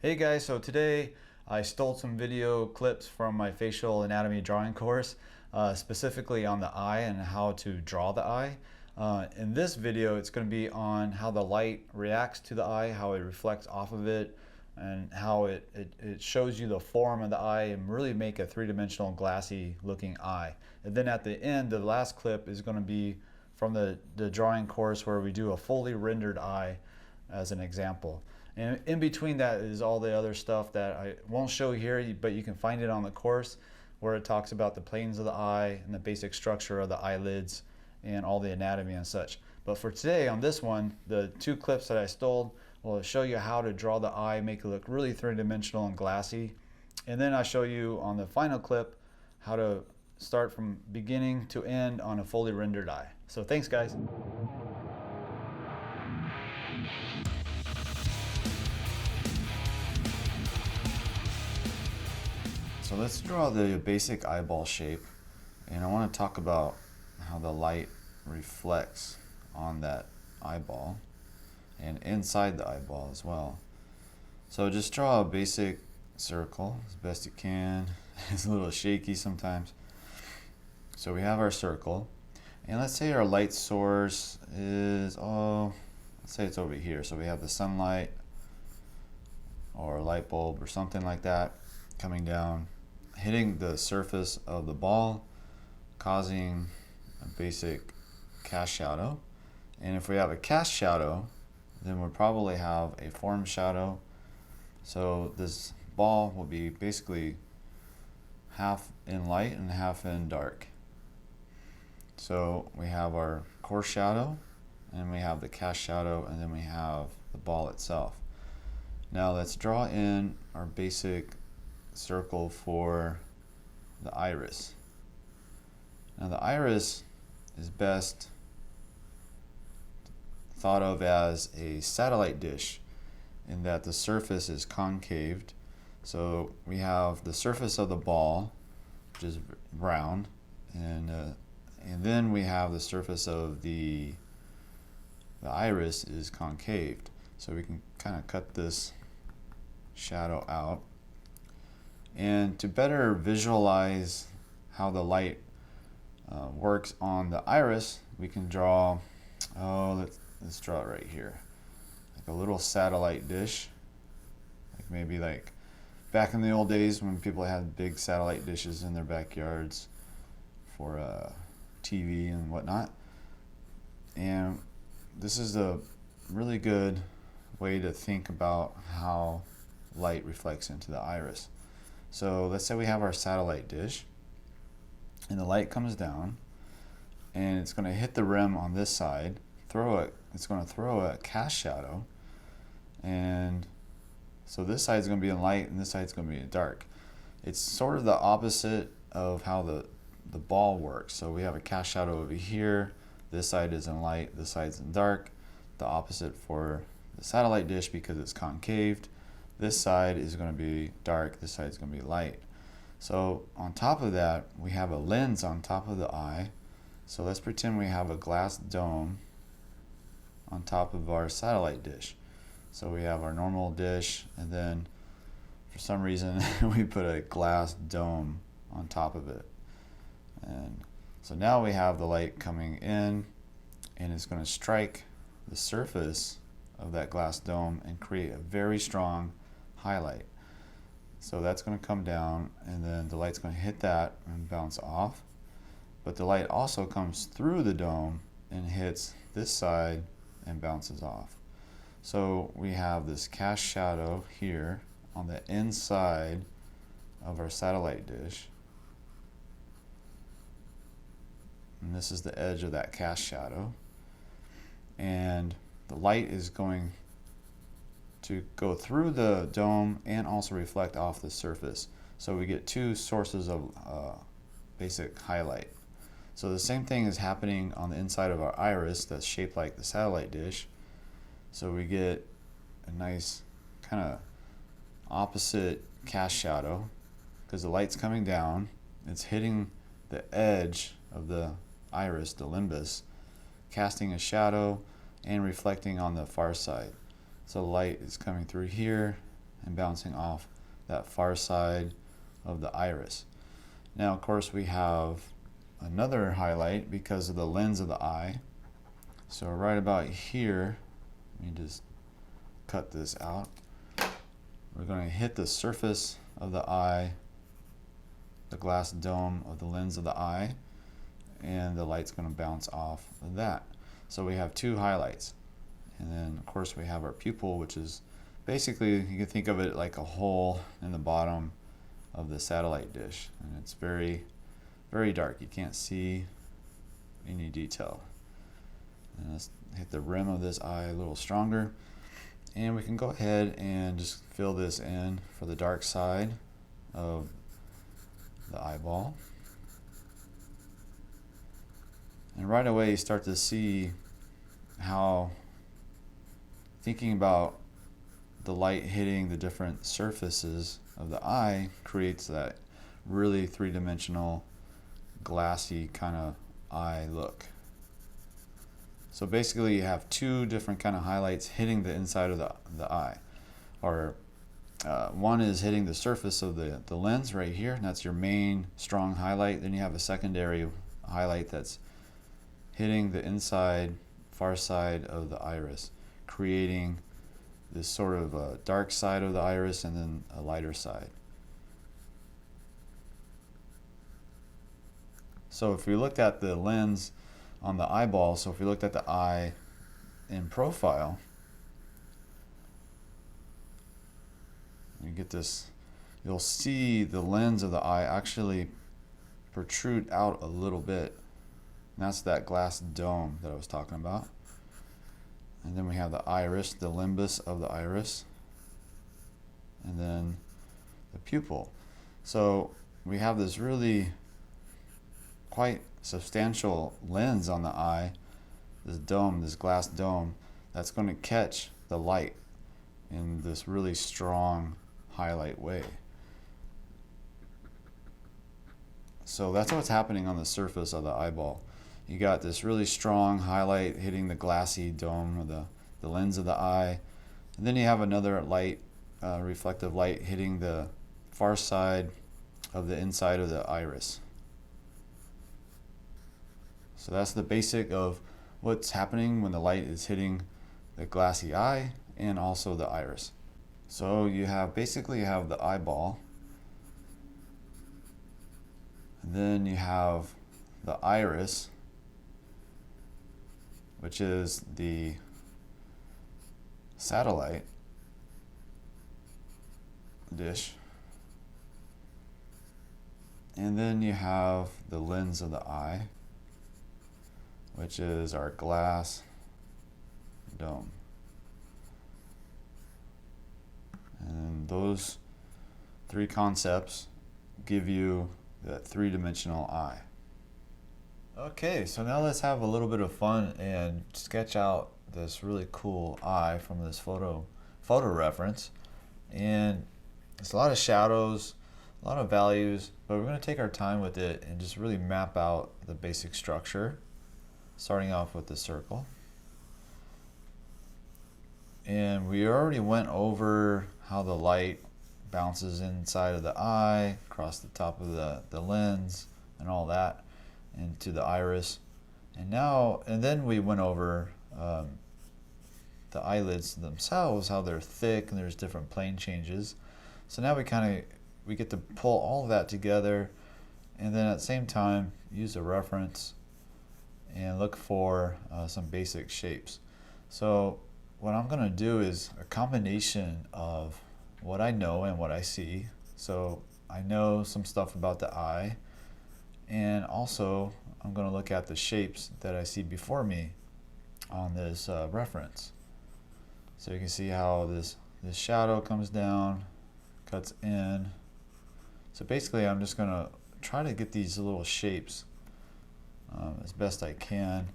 Hey guys, so today I stole some video clips from my facial anatomy drawing course, specifically on the eye and how to draw the eye. In this video, it's going to be on how the light reacts to the eye, how it reflects off of it, and how it shows you the form of the eye and really make a three-dimensional glassy looking eye. And then at the end, the last clip is going to be from the drawing course where we do a fully rendered eye as an example. And in between that is all the other stuff that I won't show here, but you can find it on the course where it talks about the planes of the eye and the basic structure of the eyelids and all the anatomy and such. But for today on this one, the two clips that I stole will show you how to draw the eye, make it look really three-dimensional and glassy. And then I show you on the final clip how to start from beginning to end on a fully rendered eye. So thanks guys. So let's draw the basic eyeball shape, and I want to talk about how the light reflects on that eyeball and inside the eyeball as well. So just draw a basic circle as best you can. It's a little shaky sometimes. So we have our circle, and let's say our light source is, let's say it's over here. So we have the sunlight or a light bulb or something like that coming down, hitting the surface of the ball, causing a basic cast shadow. And if we have a cast shadow, then we'll probably have a form shadow. So this ball will be basically half in light and half in dark. So we have our coarse shadow, and we have the cast shadow, and then we have the ball itself. Now let's draw in our basic circle for the iris. Now the iris is best thought of as a satellite dish in that the surface is concaved. So we have the surface of the ball, which is round, and then we have the surface of the iris is concaved. So we can kind of cut this shadow out. And to better visualize how the light works on the iris, we can draw, let's draw it right here, like a little satellite dish, like maybe like back in the old days when people had big satellite dishes in their backyards for TV and whatnot. And this is a really good way to think about how light reflects into the iris. So let's say we have our satellite dish, and the light comes down, and it's going to hit the rim on this side, it's going to throw a cast shadow, and so this side is going to be in light, and this side is going to be in dark. It's sort of the opposite of how the ball works. So we have a cast shadow over here, this side is in light, this side is in dark. The opposite for the satellite dish, because it's concaved. This side is going to be dark, this side is going to be light. So on top of that, we have a lens on top of the eye. So let's pretend we have a glass dome on top of our satellite dish. So we have our normal dish, and then for some reason we put a glass dome on top of it. And so now we have the light coming in, and it's going to strike the surface of that glass dome and create a very strong highlight. So that's going to come down, and then the light's going to hit that and bounce off. But the light also comes through the dome and hits this side and bounces off. So we have this cast shadow here on the inside of our satellite dish. And this is the edge of that cast shadow. And the light is going to go through the dome and also reflect off the surface. So we get two sources of basic highlight. So the same thing is happening on the inside of our iris that's shaped like the satellite dish. So we get a nice kind of opposite cast shadow because the light's coming down, it's hitting the edge of the iris, the limbus, casting a shadow and reflecting on the far side. So light is coming through here and bouncing off that far side of the iris. Now, of course, we have another highlight because of the lens of the eye. So right about here, let me just cut this out. We're going to hit the surface of the eye, the glass dome of the lens of the eye, and the light's going to bounce off of that. So we have two highlights. And then of course we have our pupil, which is basically, you can think of it like a hole in the bottom of the satellite dish, and it's very, very dark. You can't see any detail. And let's hit the rim of this eye a little stronger, and we can go ahead and just fill this in for the dark side of the eyeball. And right away you start to see how thinking about the light hitting the different surfaces of the eye creates that really three-dimensional, glassy kind of eye look. So basically you have two different kind of highlights hitting the inside of the eye. Or one is hitting the surface of the lens right here, and that's your main strong highlight. Then you have a secondary highlight that's hitting the inside, far side of the iris, creating this sort of a dark side of the iris and then a lighter side. So if we looked at the lens on the eyeball, so if we looked at the eye in profile, you get this, you'll see the lens of the eye actually protrude out a little bit. And that's that glass dome that I was talking about. And then we have the iris, the limbus of the iris, and then the pupil. So we have this really quite substantial lens on the eye, this dome, this glass dome, that's going to catch the light in this really strong highlight way. So that's what's happening on the surface of the eyeball. You got this really strong highlight hitting the glassy dome of the lens of the eye, and then you have another light, reflective light hitting the far side of the inside of the iris. So that's the basic of what's happening when the light is hitting the glassy eye and also the iris. So you have basically you have the eyeball, and then you have the iris, which is the satellite dish, and then you have the lens of the eye, which is our glass dome. And those three concepts give you that three-dimensional eye. Okay, so now let's have a little bit of fun and sketch out this really cool eye from this photo reference. And it's a lot of shadows, a lot of values, but we're going to take our time with it and just really map out the basic structure, starting off with the circle. And we already went over how the light bounces inside of the eye, across the top of the lens, and all that, into the iris. And then we went over the eyelids themselves, how they're thick and there's different plane changes. So now we get to pull all of that together, and then at the same time use a reference and look for some basic shapes. So what I'm going to do is a combination of what I know and what I see. So I know some stuff about the eye, and also I'm going to look at the shapes that I see before me on this reference. So you can see how this shadow comes down, cuts in. So basically I'm just going to try to get these little shapes as best I can.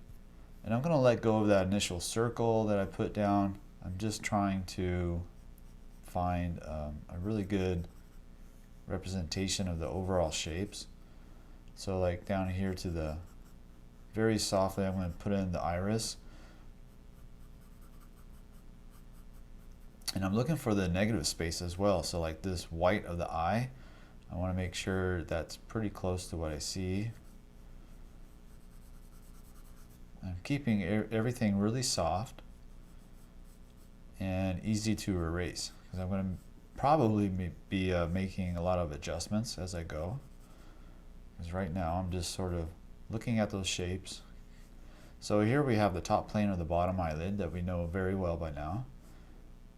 And I'm going to let go of that initial circle that I put down. I'm just trying to find a really good representation of the overall shapes. So like down here to the very softly, I'm going to put in the iris. And I'm looking for the negative space as well. So like this white of the eye, I want to make sure that's pretty close to what I see. I'm keeping everything really soft and easy to erase, because I'm going to probably be making a lot of adjustments as I go. Because right now I'm just sort of looking at those shapes. So here we have the top plane of the bottom eyelid that we know very well by now.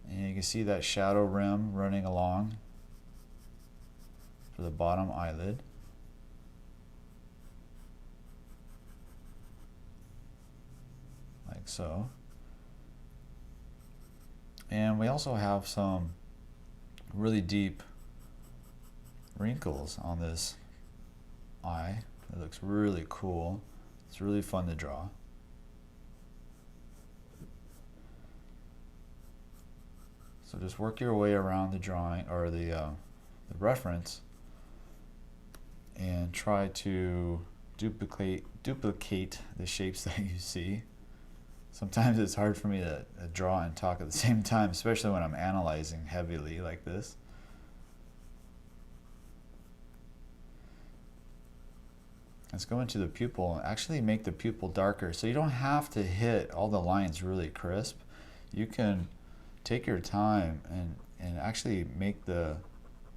And you can see that shadow rim running along for the bottom eyelid. Like so. And we also have some really deep wrinkles on this eye. It looks really cool. It's really fun to draw. So just work your way around the drawing, or the reference, and try to duplicate the shapes that you see. Sometimes it's hard for me to draw and talk at the same time, especially when I'm analyzing heavily like this. Let's go into the pupil and actually make the pupil darker. So you don't have to hit all the lines really crisp. You can take your time and actually make the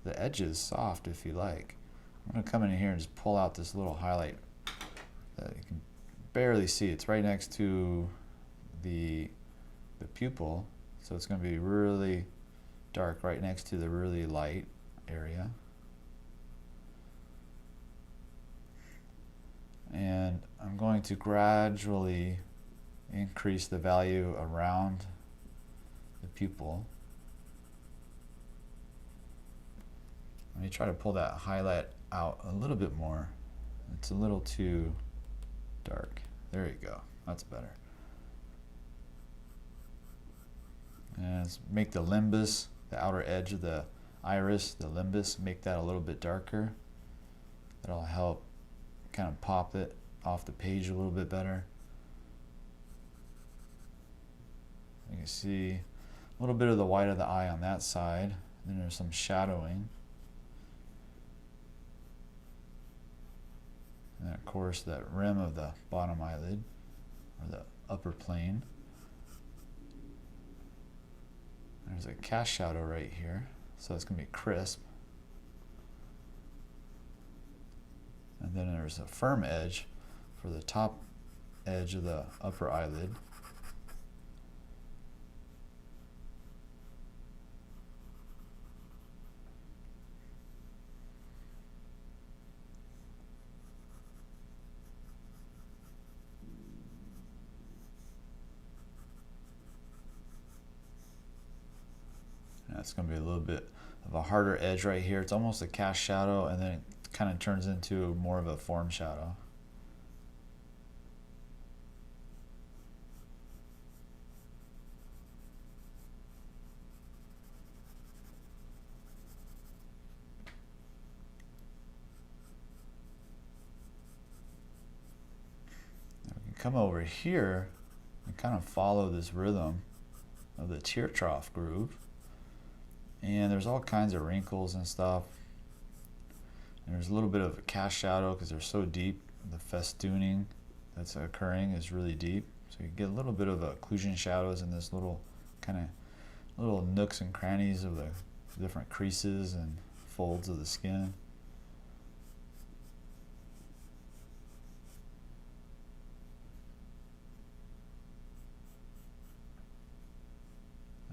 edges soft if you like. I'm going to come in here and just pull out this little highlight that you can barely see. It's right next to the pupil, so it's going to be really dark right next to the really light area. And I'm going to gradually increase the value around the pupil. Let me try to pull that highlight out a little bit more. It's a little too dark. There you go. That's better. And let's make the limbus, the outer edge of the iris, the limbus, make that a little bit darker. That'll help kind of pop it off the page a little bit better. You can see a little bit of the white of the eye on that side. Then there's some shadowing. And of course that rim of the bottom eyelid, or the upper plane. There's a cast shadow right here, so it's going to be crisp. And then there's a firm edge for the top edge of the upper eyelid. It's going to be a little bit of a harder edge right here. It's almost a cast shadow, and then it kind of turns into more of a form shadow. Now we can come over here and kind of follow this rhythm of the tear trough groove. And there's all kinds of wrinkles and stuff. And there's a little bit of a cast shadow because they're so deep. The festooning that's occurring is really deep. So you get a little bit of occlusion shadows in this little kind of little nooks and crannies of the different creases and folds of the skin.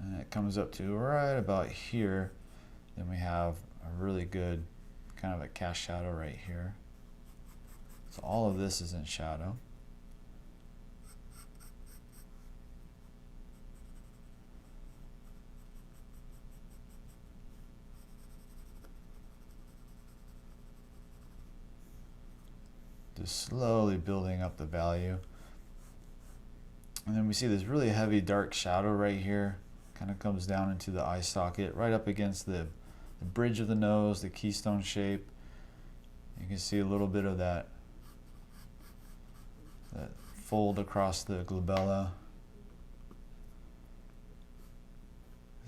And it comes up to right about here. Then we have a really good kind of a cast shadow right here. So all of this is in shadow. Just slowly building up the value. And then we see this really heavy dark shadow right here. Kind of comes down into the eye socket, right up against the bridge of the nose, the keystone shape. You can see a little bit of that fold across the glabella.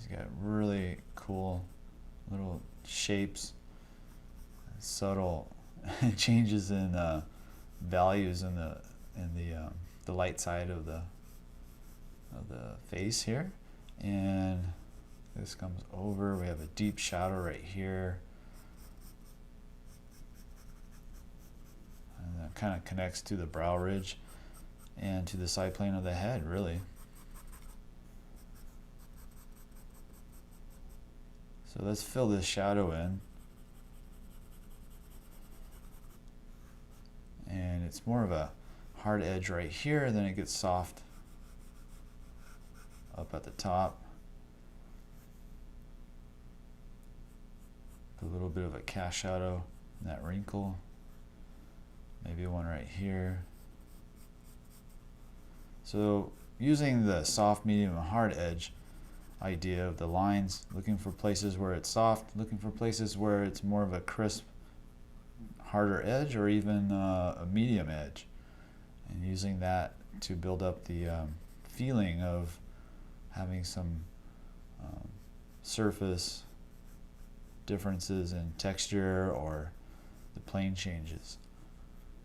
He's got really cool little shapes, subtle changes in values in the light side of the face here. And this comes over. We have a deep shadow right here. And that kind of connects to the brow ridge and to the side plane of the head, really. So let's fill this shadow in. And it's more of a hard edge right here, then it gets soft up at the top. A little bit of a cast shadow in that wrinkle. Maybe one right here. So using the soft, medium, and hard edge idea of the lines, looking for places where it's soft, looking for places where it's more of a crisp, harder edge, or even a medium edge, and using that to build up the feeling of having some surface differences in texture or the plane changes.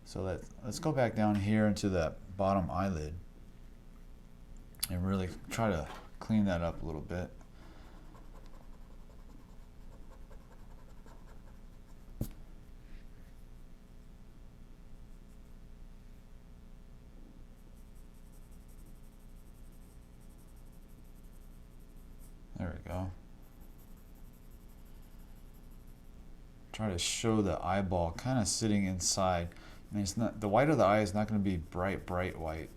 So let's go back down here into that bottom eyelid and really try to clean that up a little bit. There we go. Try to show the eyeball kind of sitting inside. I mean, it's not, the white of the eye is not going to be bright white.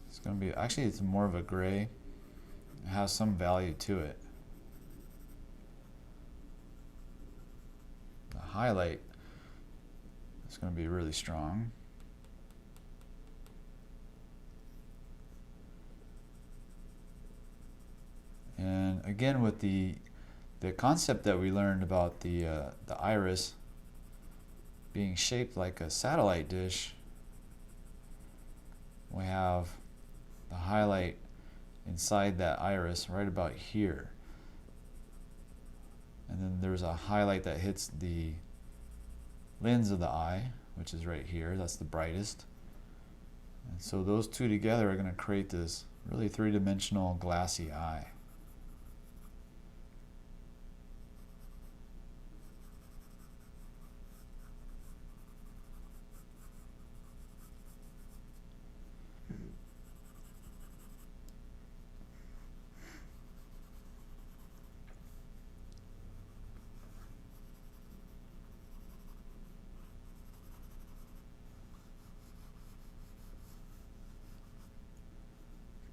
It's going to be, actually it's more of a gray. It has some value to it. The highlight is going to be really strong. And again, with the concept that we learned about the iris being shaped like a satellite dish, we have the highlight inside that iris right about here. And then there's a highlight that hits the lens of the eye, which is right here. That's the brightest. And so those two together are going to create this really three-dimensional glassy eye.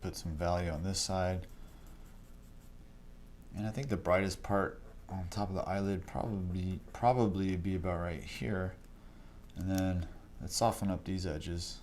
Put some value on this side, and I think the brightest part on top of the eyelid probably be about right here, and then let's soften up these edges.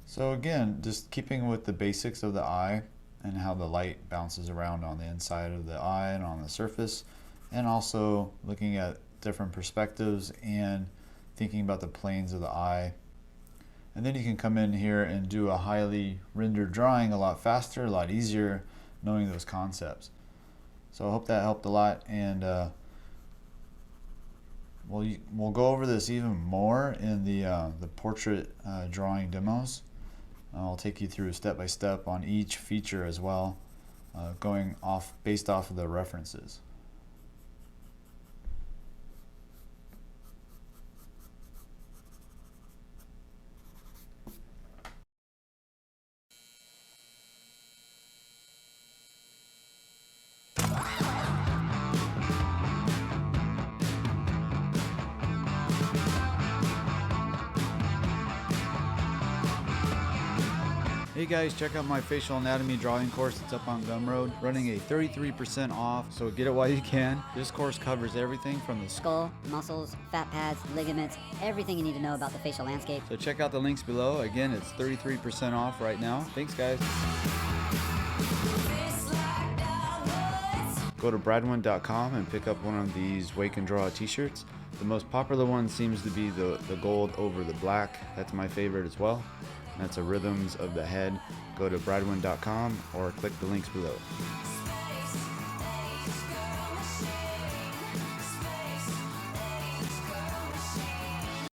So again, just keeping with the basics of the eye and how the light bounces around on the inside of the eye and on the surface, and also looking at different perspectives and thinking about the planes of the eye. And then you can come in here and do a highly rendered drawing a lot faster, a lot easier, knowing those concepts. So I hope that helped a lot, and we'll go over this even more in the portrait drawing demos. I'll take you through step by step on each feature as well, based off of the references. Hey guys, check out my facial anatomy drawing course. It's up on Gumroad, running a 33% off, so get it while you can. This course covers everything from the skull, muscles, fat pads, ligaments, everything you need to know about the facial landscape. So check out the links below. Again, it's 33% off right now. Thanks guys. Go to bradwin.com and pick up one of these Wake and Draw t-shirts. The most popular one seems to be the gold over the black. That's my favorite as well. That's a Rhythms of the Head. Go to bradwin.com or click the links below.